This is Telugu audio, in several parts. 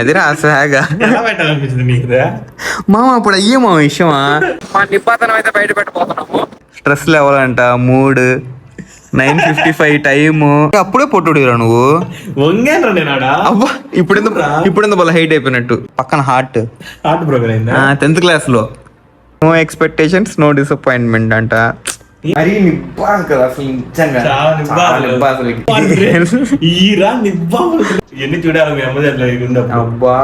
అదిరా స్వాగ్ మామ అప్పుడు అయ్యే మా విషయమా మా నిపాతనం అయితే బయట పెట్టబోతున్నాము. స్ట్రెస్ లెవెల్ అంట 3 9:55 టైము. అప్పుడే పొట్టుడిరా నువ్వు. అబ్బా ఇప్పుడు బల హైట్ అయిపోయినట్టు. పక్కన హార్ట్ బ్రోకన్ అయిందా 10th క్లాస్ లో. నో ఎక్స్పెక్టేషన్స్ నో డిసప్పాయింట్మెంట్ అంట. మరి నిబ్బాస్ కదా అసలు నిజంగా ఎన్ని చూడాలి మీ అమ్మ దగ్గర. అబ్బా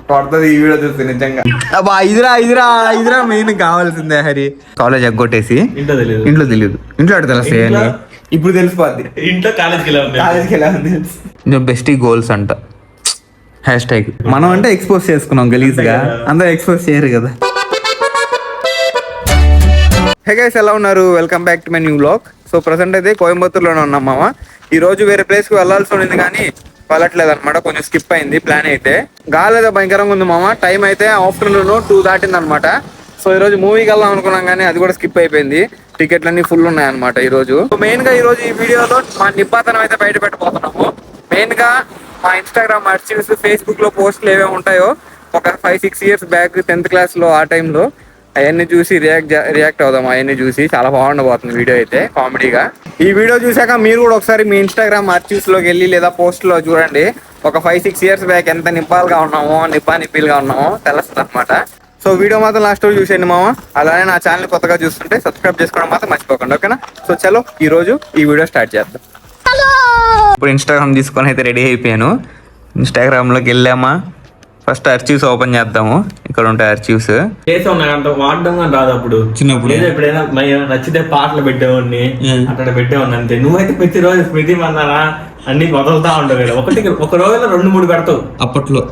పడుతుంది ఈ వీడియో చూస్తే నిజంగా. అబ్బా ఇదిరా మెయిన్ కావాల్సిందే. హరి కాలేజ్ ఎగ్గొట్టేసి ఇంట్లో తెలియదు. ఇంట్లో అటు తెలుస్తాయి అని ఇప్పుడు తెలిసిపోద్ది. ఇంట్లో కాలేజ్కి ఎలా ఉంది బెస్ట్ గోల్స్ అంట. హ్యాష్ మనం అంటే ఎక్స్పోజ్ చేసుకున్నాం గలీజ్ గా. అందరూ ఎక్స్పోజ్ చేయరు కదా. హే గైస్, ఎలా ఉన్నారు? Welcome back to my new vlog. So present అయితే కోయంబత్తూర్లోనే ఉన్నాం మామ. ఈ రోజు వేరే ప్లేస్ కి వెళ్ళాల్సి ఉంది కానీ వెళ్ళట్లేదు అనమాట. కొంచెం స్కిప్ అయింది ప్లాన్ అయితే. గాలి అయితే భయంకరంగా ఉంది మామ. టైం అయితే ఆఫ్టర్నూన్ 2 దాటింది అనమాట. సో ఈ రోజు మూవీకి వెళ్దాం అనుకున్నాం కానీ అది కూడా స్కిప్ అయిపోయింది. టికెట్లు అన్ని ఫుల్ ఉన్నాయన్నమాట ఈ రోజు. మెయిన్ గా ఈ రోజు ఈ వీడియోలో మా నిపాతనం అయితే బయట పెట్టబోతున్నాము. మెయిన్ గా మా ఇన్స్టాగ్రామ్ ఆర్చీవ్స్, ఫేస్బుక్ లో పోస్టులు ఏవే ఉంటాయో ఒక 5-6 ఇయర్స్ బ్యాక్ 10th క్లాస్ లో ఆ టైంలో అవన్నీ చూసి రియాక్ట్ అవుదాం. అవన్నీ చూసి చాలా బాగుండబోతుంది వీడియో అయితే కామెడీగా. ఈ వీడియో చూసాక మీరు కూడా ఒకసారి మీ ఇన్స్టాగ్రామ్ ఆర్చీవ్స్ లోకి వెళ్ళి లేదా పోస్ట్ లో చూడండి. ఒక 5-6 ఇయర్స్ బ్యాక్ ఎంత నిప్పాలుగా ఉన్నామో నిప్పిల్గా ఉన్నామో తెలుస్తుంది అనమాట. సో వీడియో మాత్రం లాస్ట్ రోజు చూసేయండి మామ. అలానే నా ఛానల్ కొత్తగా చూస్తుంటే సబ్స్క్రైబ్ చేసుకోవడం మాత్రం మర్చిపోకండి, ఓకేనా? సో చలో ఈ రోజు ఈ వీడియో స్టార్ట్ చేద్దాం. ఇప్పుడు ఇన్స్టాగ్రామ్ తీసుకొని అయితే రెడీ అయిపోయాను. ఇన్స్టాగ్రామ్ లోకి వెళ్ళామా, ఫస్ట్ ఆర్చీవ్స్ ఓపెన్ చేద్దాము. ఇక్కడ ఉంటాయి ఆర్చీవ్స్. వాడడం రాదు అప్పుడు చిన్నప్పుడు. ఎప్పుడైనా నచ్చితే పాటలు పెట్టేవాడిని, అక్కడ పెట్టేవాడిని అంతే. నువ్వైతే ప్రతి మన్నారా అన్ని వదులుతా ఉంటావు కదా. ఒక రోజులో 2-3 పెడతావు అప్పట్లో.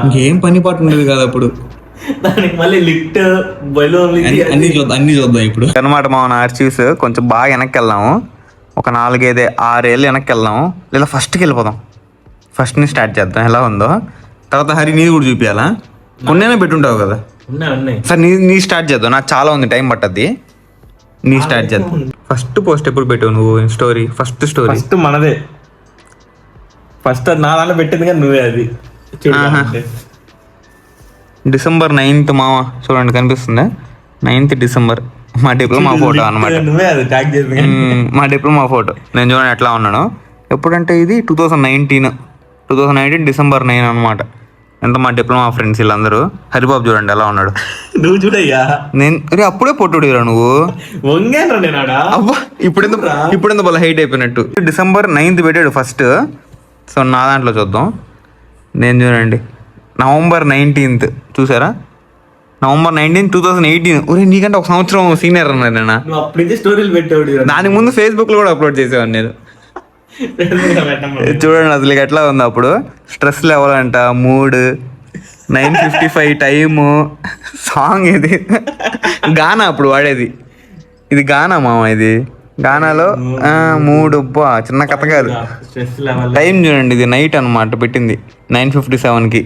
ఇంకేం పని పాటు ఉండేది కాదు అప్పుడు. దానికి మళ్ళీ లిఫ్ట్ బలూన్ అన్ని చూద్దాం ఇప్పుడు అనమాట. మా ఆర్చీవ్స్ కొంచెం బాగా వెనక్కి వెళ్దాము. ఒక 4-5-6 ఏళ్ళు వెనక్కి వెళ్దాము. లేదా ఫస్ట్కి వెళ్ళిపోదాం. ఫస్ట్ ని స్టార్ట్ చేద్దాం ఎలా ఉందో. తర్వాత హరి నీది కూడా చూపించాలా? కొన్నైనా పెట్టుంటావు కదా. సార్ నీ స్టార్ట్ చేద్దాం. నాకు చాలా ఉంది, టైం పట్టద్ది. నీ స్టార్ట్ చేద్దాం. ఫస్ట్ పోస్ట్ ఎప్పుడు పెట్టావు నువ్వు? స్టోరీ ఫస్ట్ మనదే. ఫస్ట్ నా దాంట్లో పెట్టింది కానీ నువ్వే. అది December 9th మామ. చూడండి కనిపిస్తుందా? 9th December. మా డిప్లొమా ఫోటో అనమాట. మా డిప్లొమా ఫోటో. నేను చూడండి ఎట్లా ఉన్నాను. ఎప్పుడంటే ఇది 2019 December 9 అనమాట. ఎంత మా డిప్లొమా ఫ్రెండ్స్ వీళ్ళందరూ. హరిబాబు చూడండి ఎలా ఉన్నాడు. నువ్వు చూడయ్యా. నేను అప్పుడే పొట్టుడిరా నువ్వు. అబ్బా ఇప్పుడు బల హైట్ అయిపోయినట్టు. December 9th పెట్టాడు ఫస్ట్. సో నా దాంట్లో చూద్దాం. నేను చూడండి November 19th చూసారా? November 19th 2018. ఒరే నీకంటే ఒక సంవత్సరం సీనియర్ అన్నారు. నేను స్టోరీలు పెట్టాడు. దానికి ముందు ఫేస్బుక్ లో కూడా అప్లోడ్ చేసేవాడిని నేను. చూడండి అసలు ఎట్లా ఉంది అప్పుడు. స్ట్రెస్ లెవెల్ అంట 3 9:55 టైము. సాంగ్ ఇది గానా అప్పుడు వాడేది. ఇది గానా మామ. ఇది గానాలో 3 చిన్న కథ కాదు. టైం చూడండి, ఇది నైట్ అనమాట పెట్టింది 9:57కి.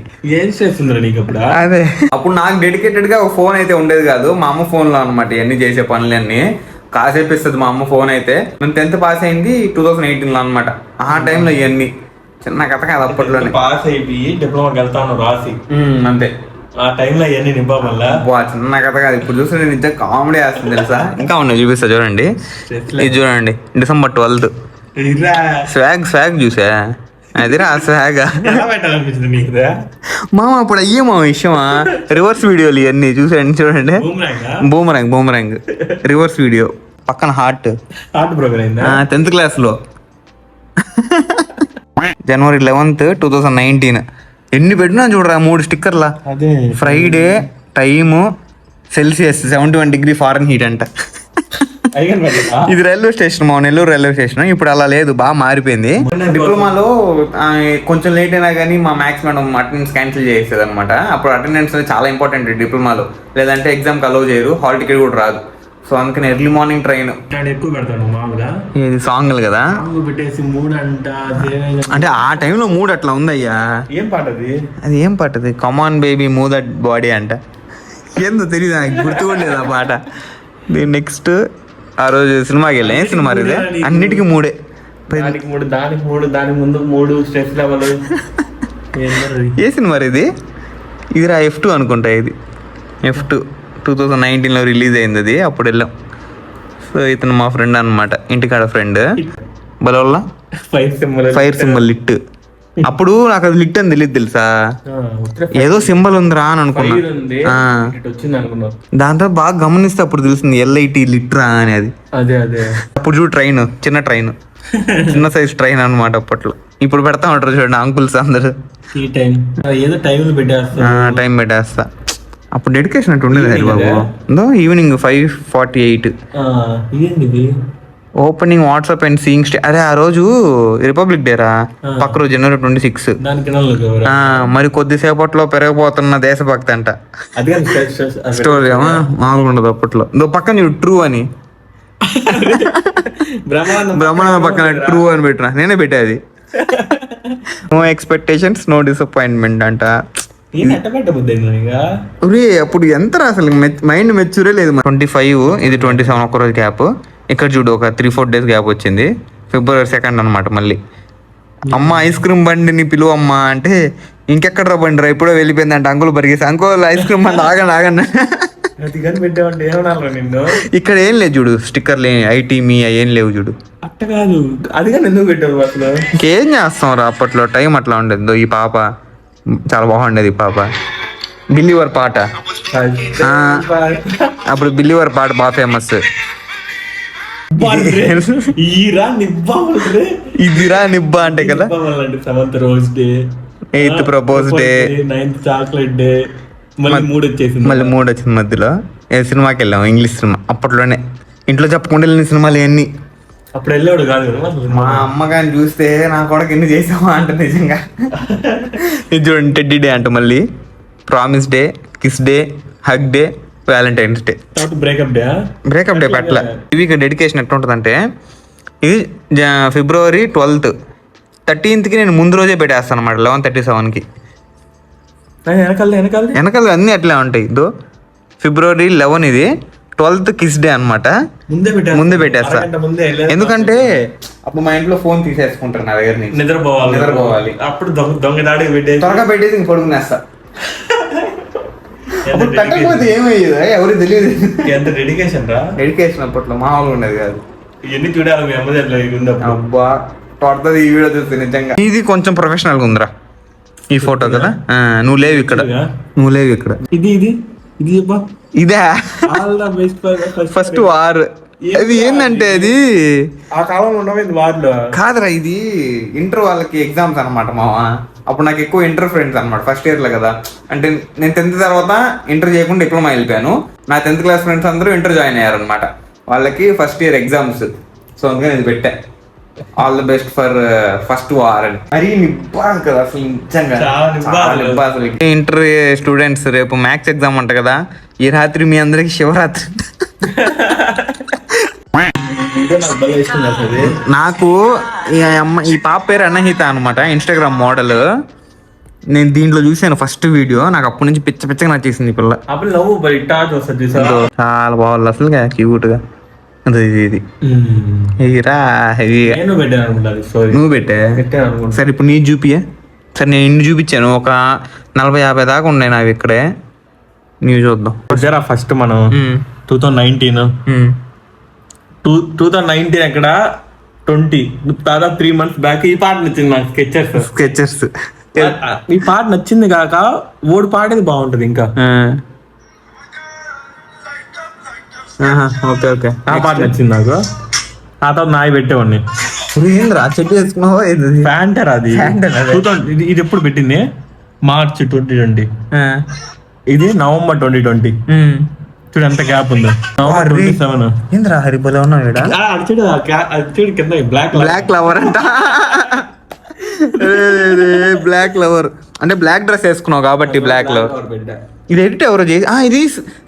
అదే అప్పుడు నాకు డెడికేటెడ్ గా ఒక ఫోన్ అయితే ఉండేది కాదు. మా అమ్మ ఫోన్ లో అనమాట ఇవన్నీ చేసే పనులన్నీ. కాసేపు ఇస్తుంది మా అమ్మ ఫోన్ అయితే. నేను 10th పాస్ అయింది 2018 లో అనమాట. ఆ టైంలో ఇవన్నీ చిన్న కథ కాదు. అప్పట్లోనే పాస్ అయిపోయి డిప్లొమాకి వెళ్తాను రాసి అంతే. ఆ టైంలో ఇవన్నీ నింపామల్లా చిన్న కథ కాదు. ఇప్పుడు చూస్తే నిజంగా కామెడీ వేస్తుంది తెలుసా. ఇంకా ఉన్నాయి చూపిస్తా చూడండి. ఇది చూడండి December 12th. స్వాగ్ చూసా. అదిరా స్వాగ్ మామ. అప్పుడు అయ్యే మా విషయమా. రివర్స్ వీడియోలు ఇవన్నీ చూడండి. Boomerang reverse video. పక్కన హార్ట్ బ్రోకన్ అయిందా 10th క్లాస్ లో. January 11th 2019. ఎన్ని పెట్టినా చూడరా 3 స్టిక్కర్లా. ఫ్రైడే టైము సెల్సియస్ 71 ఫారెన్హీట్ అంట. ఇది రైల్వే స్టేషన్ మా నెల్లూరు రైల్వే స్టేషన్. ఇప్పుడు అలా లేదు, బాగా మారిపోయింది. డిప్లొమాలో కొంచెం లేట్ అయినా కానీ మా మ్యాథ్స్ మేడం అటెండెన్స్ క్యాన్సిల్ చేసేది అనమాట. అప్పుడు అటెండెన్స్ చాలా ఇంపార్టెంట్ డిప్లొమాలో. లేదంటే ఎగ్జామ్కి అలౌ చేయరు, హాల్ టికెట్ కూడా రాదు. సో అందుకని ఎర్లీ మార్నింగ్ ట్రైన్ ఎక్కువ పెడతాడు మామూలుగా. ఇది సాంగ్లు కదా పెట్టేసి 3 అంట. అంటే ఆ టైంలో 3 అట్లా ఉందయ్యా. ఏం పాట అది? ఏం పాట అది? Come on baby move that body అంట. ఏందో తెలియదు నాకు, గుర్తు కూడా లేదు ఆ పాట. నెక్స్ట్ ఆ రోజు సినిమాకి వెళ్ళాం. ఏం సినిమా ఇది? అన్నిటికీ 3. దానికి 3 దానికి ముందు 3 స్ట్రెస్ లెవెల్ ఏ సినిమా ఇది? ఇదిరా F2 అనుకుంటా. ఇది F2 2019లో రిలీజ్ అయింది అది. అప్పుడు వెళ్ళాం. సో ఇతను మా ఫ్రెండ్ అనమాట, ఇంటికాడ ఫ్రెండ్. బలవల్ల ఫైర్ సింబల్ లిట్. అప్పుడు నాకు అది లిట్ అని తెలియదు తెలుసా, ఏదో సింబల్ ఉందిరా అని అనుకున్నా. దాంతో బాగా గమనిస్తే అప్పుడు తెలిసింది LIT లిట్ రా అని. అది అప్పుడు చూడు ట్రైన్, చిన్న సైజ్ ట్రైన్ అనమాట అప్పట్లో. ఇప్పుడు పెడతా ఉంటారు చూడండి అంకుల్స్ అందరు, టైం పెట్టేస్తా. అప్పుడు డెడికేషన్ అట్టు ఉండేది Haribabu. Evening 5:48 opening WhatsApp and seeing అరే ఆ రోజు రిపబ్లిక్ డే రా, పక్క రోజు January 26. మరి కొద్దిసేపట్లో పెరగబోతున్న దేశభక్తి అంట. స్టోరీ మామూలుగా ఉండదు అప్పట్లో. పక్కన చూడు ట్రూ అని, బ్రహ్మానంద పక్కన ట్రూ అని పెట్టినా, నేనే పెట్టేది. నో ఎక్స్పెక్టేషన్స్ నో డిసప్పాయింట్మెంట్ అంట. అప్పుడు ఎంత అసలు మైండ్ మెచ్యూరే లేదు. 25 ఇది 27 ఒక్కరోజు గ్యాప్. ఇక్కడ చూడు ఒక 3-4 days గ్యాప్ వచ్చింది. February 2 అనమాట. మళ్ళీ అమ్మ ఐస్ క్రీమ్ బండిని పిలువమ్మా అంటే ఇంకెక్కడ రా బండి రా, ఎప్పుడో వెళ్ళిపోయింది అంటే అంకుల్ పరిగేసి, అంకుల్ ఐస్ క్రీమ్ బండి ఆగండి. ఇక్కడ ఏం లేదు చూడు, స్టిక్కర్లు IT మీ ఏం లేవు చూడు. ఇంకేం చేస్తాం రా, అప్పట్లో టైం అట్లా ఉండేది. ఈ పాప చాలా బాగుండేది. ఈ పాప బిలీవర్ పాట, అప్పుడు బిలీవర్ పాట బాగా ఫేమస్. ఇదిరా నిబ్బా అంటే కదా, 7th rose day, 8th propose day, 9th chocolate day, మళ్ళీ 3 వచ్చింది మధ్యలో. సినిమాకి వెళ్ళాము, ఇంగ్లీష్ సినిమా. అప్పట్లోనే ఇంట్లో చెప్పకుండా వెళ్ళిన సినిమాలు ఇవన్నీ. అప్పుడు వెళ్ళాడు కాదు. మా అమ్మగారిని చూస్తే నా కొడుకు ఎన్ని చేసావా అంట నిజంగా. ఇది చూడండి టెడ్డీ డే అంట, మళ్ళీ promise day, kiss day, hug day, Valentine's day. Breakup day పట్ల ఇవి డెడికేషన్ ఎట్లా ఉంటుంది అంటే, ఇది February 12th, 13th నేను ముందు రోజే పెట్టేస్తాను అనమాట. 11:37 వెనకాల అన్ని అట్లా ఉంటాయి. February 11 ఇది, 12th కిస్ డే అనమాట. ముందే పెట్టేస్తా, ఎందుకంటే అప్పుడు మా ఇంట్లో ఫోన్ తీసేసుకుంటారు నా దగ్గర నుంచి. నిద్రపోవాలి అప్పుడు త్వరగా పెట్టేసి ఇంక పడుకునేస్తా. పెట్టకపోతే ఏమయ్యేది ఎవరికి తెలియదు. ఎంత డెడికేషన్ అప్పట్లో మామూలుగా ఉండేది కాదు. ఎన్ని చూడాలి మీ అమ్మ. అబ్బా పడుతుంది ఈ వీడియో చూస్తే నిజంగా. ఇది కొంచెం ప్రొఫెషనల్ గా ఉందిరా ఈ ఫోటో కదా. నువ్వు లేవు ఇక్కడ. ఇది ఇదే ఫస్ట్ వార్. అది ఏంటంటే అది ఆ కాలంలో కాదురా, ఇది ఇంటర్ వాళ్ళకి ఎగ్జామ్స్ అనమాట మావా. అప్పుడు నాకు ఎక్కువ ఇంటర్ ఫ్రెండ్స్ అనమాట, ఫస్ట్ ఇయర్ లో కదా. అంటే నేను 10th తర్వాత ఇంటర్ చేయకుండా డిప్లొమా వెళ్ళిపోయాను. నా 10th క్లాస్ ఫ్రెండ్స్ అందరూ ఇంటర్ జాయిన్ అయ్యారు అనమాట. వాళ్ళకి ఫస్ట్ ఇయర్ ఎగ్జామ్స్. సో అందుకని ఇది పెట్టా, all the best for first war అని. మరి నిబ్బా కదా అసలు నిజంగా. ఇంటర్ స్టూడెంట్స్ రేపు మ్యాథ్స్ ఎగ్జామ్ అంట కదా. ఈ రాత్రి మీ అందరికి శివరాత్రి. నాకు ఈ పాప పేరు అన్నహిత అనమాట, ఇన్స్టాగ్రామ్ మోడల్. నేను దీంట్లో చూసాను ఫస్ట్ వీడియో, నాకు అప్పటి నుంచి పిచ్చగా నచ్చేసింది ఈ పిల్ల. చాలా బాగుంది అసలు, క్యూట్ గా. ఇది నువ్వు పెట్టే సరే. ఇప్పుడు నీ చూపియే సరే. నేను ఇన్ని చూపించాను, ఒక 40-50 దాకా ఉన్నాయి నావి ఇక్కడే. నీవు చూద్దాం. ఫస్ట్ మనం 2019 ఎక్కడ 20 దాదాపు 3 months బ్యాక్ ఈ పాట నచ్చింది నాకు. స్కెచెస్ ఈ పాట నచ్చింది కాక ఓడి పాటేది బాగుంటది. ఇంకా ఓకే ఆ పాట నచ్చింది నాకు. ఆ తర్వాత నాయి పెట్టేవాడిని. ఏంద్రా చెట్టు వేసుకున్నావా? ఫ్యాంటర్ అది. ఇది ఎప్పుడు పెట్టింది? March 2020. ఇది November 2020. చూడు ఎంత గ్యాప్ ఉందో. November 27. ఏంద్రా హరిబోలో ఉన్నాడు చూడు కింద బ్లాక్ లవర్ అంట. బ్లాక్ లవర్ అంటే బ్లాక్ డ్రెస్ వేసుకున్నావు కాబట్టి బ్లాక్ లవర్. ఇది ఎడిట్ ఎవరో చేసి, ఇది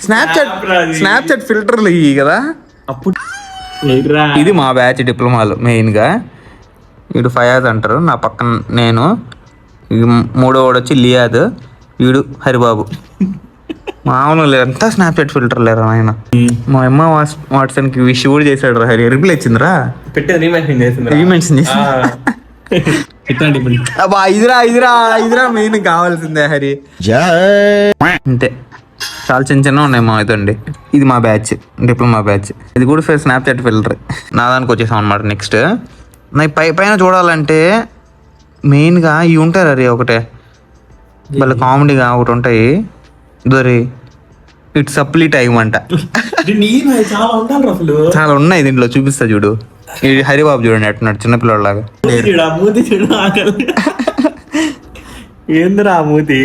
స్నాప్చాట్ ఫిల్టర్లు ఇవి కదా అప్పుడు. ఇది మా బ్యాచ్ డిప్లొమాలో మెయిన్ గా. వీడు ఫయాజ్ అంటారు, నా పక్కన నేను. మూడో వాడు వచ్చి లియాద్, వీడు హరిబాబు. మామూలు లేదు, అంతా స్నాప్చాట్ ఫిల్టర్ లేరా ఆయన. మా అమ్మ వాట్సాప్ కి విష్ కూడా చేశాడు రా. హరి రిప్లై ఇచ్చిందిరా, పెట్టేది రీమెన్షన్ చేసింది. ఇట్లాంటి అబ్బా ఇదిరా మెయిన్ కావాల్సిందే హరి. అంతే, చాలా చిన్న చిన్న ఉన్నాయి మా ఇదండి. ఇది మా బ్యాచ్, డిప్లొమా బ్యాచ్. ఇది కూడా స్నాప్చాట్ ఫిల్టర్. నా దానికి వచ్చేసాం అనమాట. నెక్స్ట్ నా పైన చూడాలంటే మెయిన్గా ఇవి ఉంటారు అరే ఒకటే వాళ్ళ కామెడీగా ఒకటి ఉంటాయి దొరి ఇట్స్ సప్లీ టైం అంట. చాలా ఉంటాను అసలు. చాలా ఉన్నాయి దీంట్లో, చూపిస్తా చూడు. ఇది హరిబాబు చూడండి ఎట్టున్నాడు చిన్నపిల్లలాగా. ఏందిరా మూతి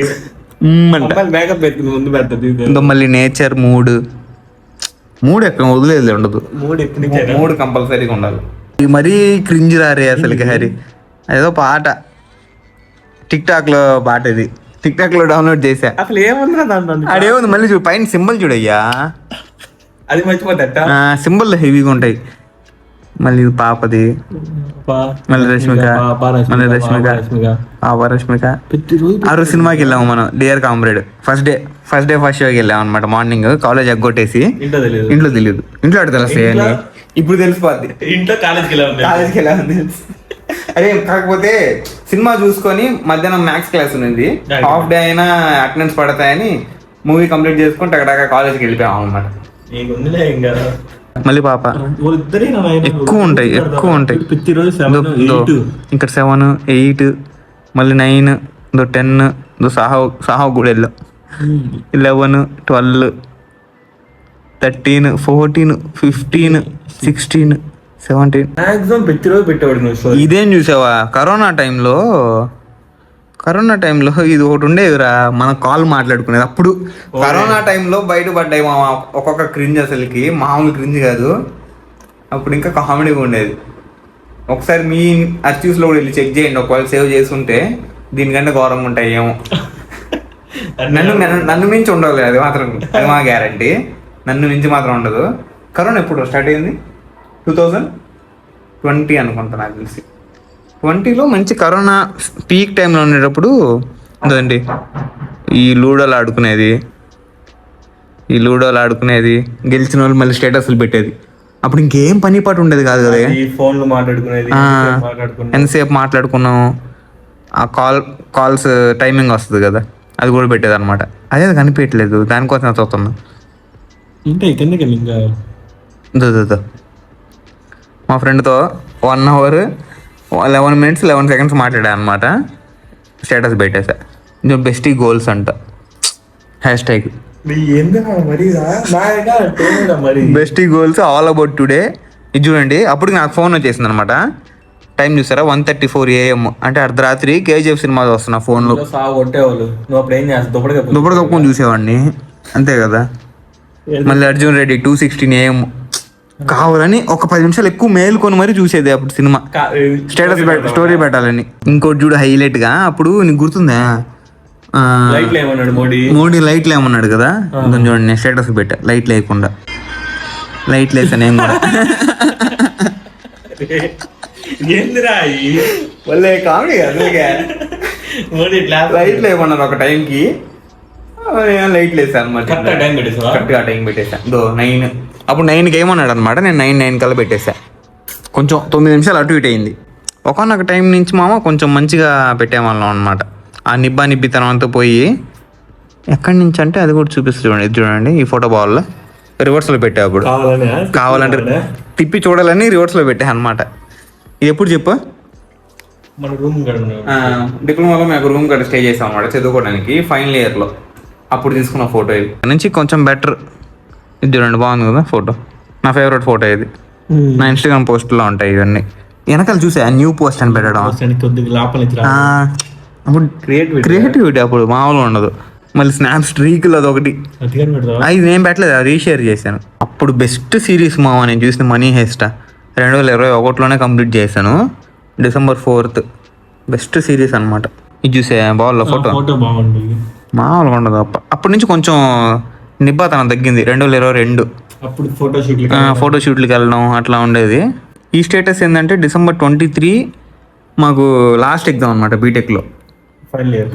మేకప్ పెట్టుకుని ముందు పెద్దది. మళ్ళీ నేచర్ మూడ్ ఎక్కడ వదిలేదు ఉండదు. మూడు కంపల్సరీగా ఉండాలి. ఇది మరీ క్రింజ్ రారే అసలుకి హరి. అదేదో పాట టిక్ టాక్ లో పాట, ఇది టిక్ టాక్ లో డౌన్లోడ్ చేసా. అసలు ఏముందిరా దాంట్లో? అదేముంది మళ్ళీ చూడు పైన సింబల్ చూడయ్యా. అది మర్చిపోతా. సింబల్ హెవీగా ఉంటాయి. మళ్ళీ ఇది పాపది, మళ్ళీ రష్మిక, మళ్ళీ రష్మిక. ఆ రోజు సినిమాకి వెళ్ళాము మనం, dear comrade. First day first షోకి వెళ్ళాం అనమాట. మార్నింగ్ కాలేజ్ ఎగ్గొట్టేసి ఇంట్లో తెలియదు, ఇంట్లో అటు తెలుస్తాయి. ఇప్పుడు తెలిసిపోద్ది ఇంట్లో కాలేజ్కి వెళ్ళాము తెలుసు. అరే కాకపోతే సినిమా చూసుకొని మధ్యాహ్నం మ్యాథ్స్ క్లాస్ ఉంది, హాఫ్ డే అయినా అటెండెన్స్ పడతాయని మూవీ కంప్లీట్ చేసుకుంటే అక్కడ కాలేజ్కి వెళ్ళిపోయాం అనమాట. మళ్ళీ పాప ఎక్కువ ఉంటాయి. ఇక్కడ 7, 8, మళ్ళీ 9, 10, సాహవ్ కూడా వెళ్ళాం. 11, 12, 13, 14, 15, 16, 17. మాక్సిమం ప్రతిరోజు పెట్టేవాడు. ఇదేం చూసావా కరోనా టైంలో ఇది ఒకటి ఉండేదిరా, మన కాల్ మాట్లాడుకునేది. అప్పుడు కరోనా టైంలో బయటపడ్డాయి మా ఒక్కొక్క క్రింజ్, అసలుకి మామూలు క్రింజ్ కాదు. అప్పుడు ఇంకా కామెడీగా ఉండేది. ఒకసారి మీ అర్చీవ్స్లో కూడా వెళ్ళి చెక్ చేయండి, ఒకవేళ సేవ్ చేసుకుంటే దీనికంటే ఘోరంగా ఉంటాయి ఏమో. నన్ను మించి ఉండదు, అది మా గ్యారంటీ. నన్ను మించి మాత్రం ఉండదు. కరోనా ఎప్పుడు స్టార్ట్ అయింది? 2020 అనుకుంటా నాకు తెలిసి. 20లో మంచి కరోనా పీక్ టైంలో ఉండేటప్పుడు అదండి ఈ లూడోలు ఆడుకునేది, గెలిచిన వాళ్ళు మళ్ళీ స్టేటస్లు పెట్టేది. అప్పుడు ఇంకేం పని పాటు ఉండేది కాదు కదా, ఫోన్లు మాట్లాడుకునేది. ఎంతసేపు మాట్లాడుకున్నాం, ఆ కాల్స్ టైమింగ్ వస్తుంది కదా, అది కూడా పెట్టేది అనమాట. అదే కనిపించట్లేదు, దానికోసం చూస్తున్నా. మా ఫ్రెండ్తో 1 hour 11 minutes 11 seconds మాట్లాడా అనమాట. స్టేటస్ పెట్టేసా, బెస్టీ గోల్స్ అంట hashtag. Bestie goals all about today. ఇది చూడండి. అప్పుడు నాకు ఫోన్ వచ్చేసింది అనమాట. టైం చూసారా, 1:34 AM. అంటే అర్ధరాత్రి కేజీఎఫ్ సినిమా వస్తున్నా ఫోన్లో. దుప్పటి కప్పుకొని చూసేవాడిని, అంతే కదా. మళ్ళీ అర్జున్ రెడ్డి 2:16 AM. కావాలని ఒక 10 నిమిషాలు ఎక్కువ మేలుకొని మరీ చూసేది అప్పుడు సినిమా, స్టేటస్ స్టోరీ పెట్టాలని. ఇంకోటి చూడు హైలైట్ గా, అప్పుడు నీకు గుర్తుందా మోడీ లైట్లు ఏమన్నాడు కదా, చూడండి నేను స్టేటస్ పెట్టా లైట్ లేకుండా. లైట్లు వేసా నేను కూడా. లైట్లు ఏమన్నారు ఒక టైంకి, లైట్లు వేసా అనమాట. కరెక్ట్గా టైం పెట్టేసా. 9 అప్పుడు 9కి ఏమన్నాడు అనమాట. నేను 9 కల్లా పెట్టేసా. కొంచెం 9 నిమిషాలు అటు ఇటు అయింది. ఒకనొక టైం నుంచి మామ కొంచెం మంచిగా పెట్టేవాళ్ళం అనమాట. ఆ నిబ్బితనం అంతా పోయి, ఎక్కడి నుంచి అంటే అది కూడా చూపిస్తుంది చూడండి. ఇది చూడండి, ఈ ఫోటో బాల్లో రివర్స్లో పెట్టా. అప్పుడు కావాలంటే తిప్పి చూడాలని రివర్స్లో పెట్టా అనమాట. ఇది ఎప్పుడు చెప్పు, డిప్లొమాలో మేము రూమ్ కాడ స్టే చేసాం అనమాట చదువుకోవడానికి, ఫైనల్ ఇయర్లో. అప్పుడు తీసుకున్న ఫోటో ఇది నుంచి కొంచెం బెటర్. ఇది చూడండి, బాగుంది కదా ఫోటో. నా ఫేవరెట్ ఫోటో ఇది. నా ఇన్స్టాగ్రామ్ పోస్ట్లో ఉంటాయి ఇవన్నీ. వెనకాల చూసా న్యూ పోస్ట్ అని పెట్టడం. అప్పుడు క్రియేటివిటీ అప్పుడు మామూలుగా ఉండదు. మళ్ళీ స్నాప్ స్ట్రీక్లు అదొకటి, అది నేను పెట్టలేదు, అది రీషేర్ చేశాను. అప్పుడు బెస్ట్ సిరీస్ మామ నేను చూసిన మనీ హెస్ట్ 2021లోనే కంప్లీట్ చేశాను. December 4th బెస్ట్ సిరీస్ అనమాట. ఇది చూసే బాగుంది ఫోటో, మామూలుగా ఉండదు. అప్పటి నుంచి కొంచెం నిబ్బాతనం తగ్గింది. 2022 ఫోటోషూట్లకి వెళ్ళడం అట్లా ఉండేది. ఈ స్టేటస్ ఏంటంటే December 23 మాకు లాస్ట్ ఎగ్జామ్ అనమాట బీటెక్లో,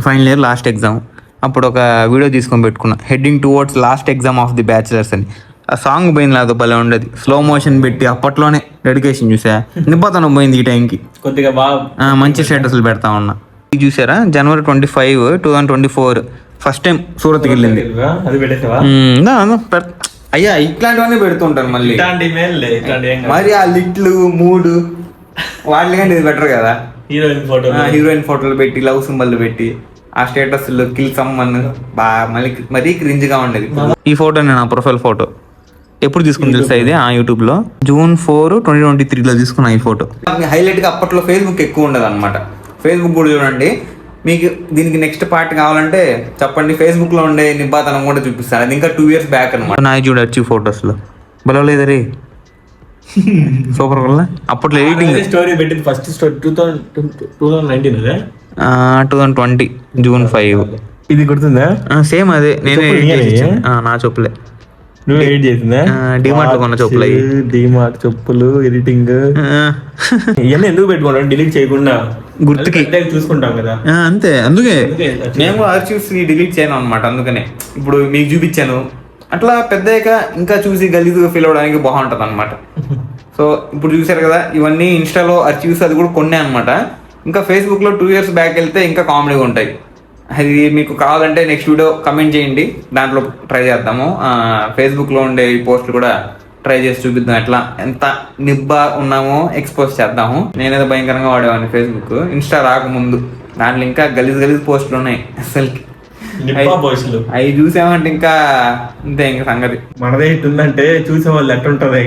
ఫైనల్ ఇయర్ లాస్ట్ ఎగ్జామ్. అప్పుడు ఒక వీడియో తీసుకొని పెట్టుకున్నా, heading towards last exam of the bachelors అని. ఆ సాంగ్ పోయింది లేదు భలే ఉండేది, స్లో మోషన్ పెట్టి అప్పట్లోనే డెడికేషన్ చూసా. నిబ్బతనం పోయింది ఈ టైంకి. కొద్దిగా బాగా మంచి స్టేటస్లు పెడతా ఉన్నా. ఇది చూసారా, January 25, 2024 ఫస్ట్ టైం సూరత్కి వెళ్ళింది. అది పెట్టేసావా? అయ్యా ఇట్లాంటివన్నీ పెడుతుంటాను మళ్ళీ. ఇట్లాంటి మేల్లే, ఇట్లాంటి ఏం కాదు. మరి ఆ లిట్లు మూడు వాటి కంటే ఇది బెటర్ కదా. హీరోయిన్ ఫోటో, హీరోయిన్ ఫోటోలు పెట్టి లవ్ సింబల్ పెట్టి ఆ స్టేటస్ లో కిల్ సమ్మన్ మరీ క్రింజ్ గా ఉండేది. ఈ ఫోటో నేను నా ప్రొఫైల్ ఫోటో ఎప్పుడు తీసుకుని తెలుసా ఇది, యూట్యూబ్ లో June 4, 2023 లో తీసుకున్నా ఈ ఫోటో. హైలైట్ గా అప్పట్లో ఫేస్బుక్ ఎక్కువ ఉండదు అనమాట. ఫేస్బుక్ కూడా చూడండి, మీకు దీనికి నెక్స్ట్ పార్ట్ కావాలంటే చెప్పండి. ఫేస్బుక్ లో ఉండే నిబ్బాతనం కూడా చూపిస్తాను. అది ఇంకా 2 years బ్యాక్ అనమాట. నా చూడొచ్చు ఫొటోస్ లో బలవలేదు రే, సూపర్ వల్ల. అప్పట్లో ఎడిటింగ్ స్టోరీ పెట్టింది ఫస్ట్ స్టోరీ 2019 అదే 2020 June 5. ఇది గుర్తుందా? సేమ్ అదే నేనే నా చెప్పులే నువ్వు ఎడిట్ చేసిందా? డిమార్ట్ లో కొన్న చెప్పులు. డిమార్ట్ చెప్పులు ఎడిటింగ్ ఇవన్నీ ఎందుకు పెట్టుకుంటాం డిలీట్ చేయకుండా, గుర్తుకి చూసుకుంటాం కదా అంతే. అందుకే నేను ఆర్చివ్స్ డిలీట్ చేయను అనమాట. అందుకనే ఇప్పుడు మీకు చూపించాను. అట్లా పెద్దయ్యాక ఇంకా చూసి గలీజుగా ఫీల్ అవడానికి బాగుంటది అనమాట. సో ఇప్పుడు చూసారు కదా, ఇవన్నీ ఇన్స్టాలో ఆర్చివ్స్ అది కూడా కొన్నే అనమాట. ఇంకా ఫేస్బుక్ లో 2 years బ్యాక్ వెళ్తే ఇంకా కామెడీగా ఉంటాయి. అది మీకు కావాలంటే నెక్స్ట్ వీడియో కమెంట్ చేయండి, దాంట్లో ట్రై చేద్దాము. ఫేస్బుక్లో ఉండే ఈ పోస్టులు కూడా ట్రై చేసి చూపిద్దాం, ఎట్లా ఎంత నిబ్బా ఉన్నామో ఎక్స్పోజ్ చేద్దాము. నేనేదో భయంకరంగా వాడేవాడిని ఫేస్బుక్, ఇన్స్టా రాకముందు. దాంట్లో ఇంకా గలీజ్ పోస్టులు ఉన్నాయి అసలుకి. అవి చూసామంటే ఇంకా అంతే ఇంకా సంగతి. మనదే హిట్ ఉందంటే చూసే వాళ్ళు ఎట్లుంటారు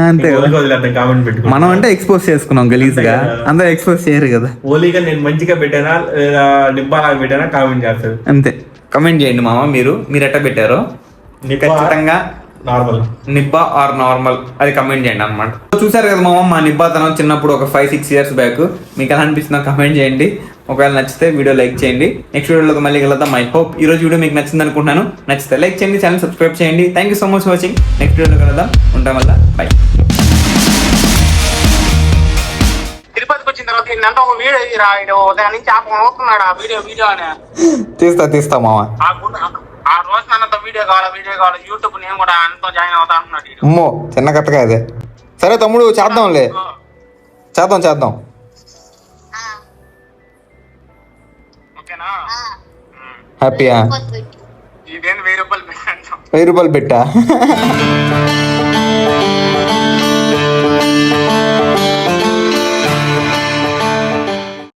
అంతే. కామెంట్ పెట్టుకో. మనం అంటే ఎక్స్పోజ్ చేసుకున్నాం గలీజ్ గా, అందరూ ఎక్స్పోజ్ చేయరు కదా. ఓలీగా నేను మంచిగా పెట్టానా లేదా నిబ్బాలాగా పెట్టానా కామెంట్ చేస్తారు అంతే. కమెంట్ చేయండి మామ, మీరు ఎట్లా పెట్టారో ఖచ్చితంగా. నార్మల్ నిబ్బా ఆర్ నార్మల్ అది కమెంట్ చేయండి అనమాట. చూసారు కదా మామ, మా నిబ్బాతనం చిన్నప్పుడు ఒక 5-6 years బ్యాక్. మీకు ఎలా అనిపిస్తుందో కమెంట్ చేయండి. ఒకవేళ నచ్చితే వీడియో లైక్ చేయండి. నెక్స్ట్ వీడియోలో మళ్ళీ కలుద్దాం. ఐ హోప్ ఈ రోజు వీడియో మీకు నచ్చింది అనుకుంటున్నాను. నచ్చితే లైక్ చేయండి, ఛానల్ సబ్స్క్రైబ్ చేయండి. Thank you so much for watching. Next వీడియోలో కలుద్దాం. ఉంటాం వల్ల బై. తిరుపతికి వచ్చిన తర్వాత ఏంటంటే ఒక వీడియో రాయడు, దాని నుంచి ఆపుకున్నాడు ఆ వీడియో అని. తీస్తా మామ. ఆ రోజు నన్నంత వీడియో కావాలి యూట్యూబ్ నేను కూడా అంతా జాయిన్ అవుతా అంటున్నాడు. అమ్మో చిన్న కథగా అదే. సరే తమ్ముడు చేద్దాంలే, చేద్దాం. ఓకేనా? హ్యాపీయా? ఇదేంటి 1000 రూపాయలు పెట్టా.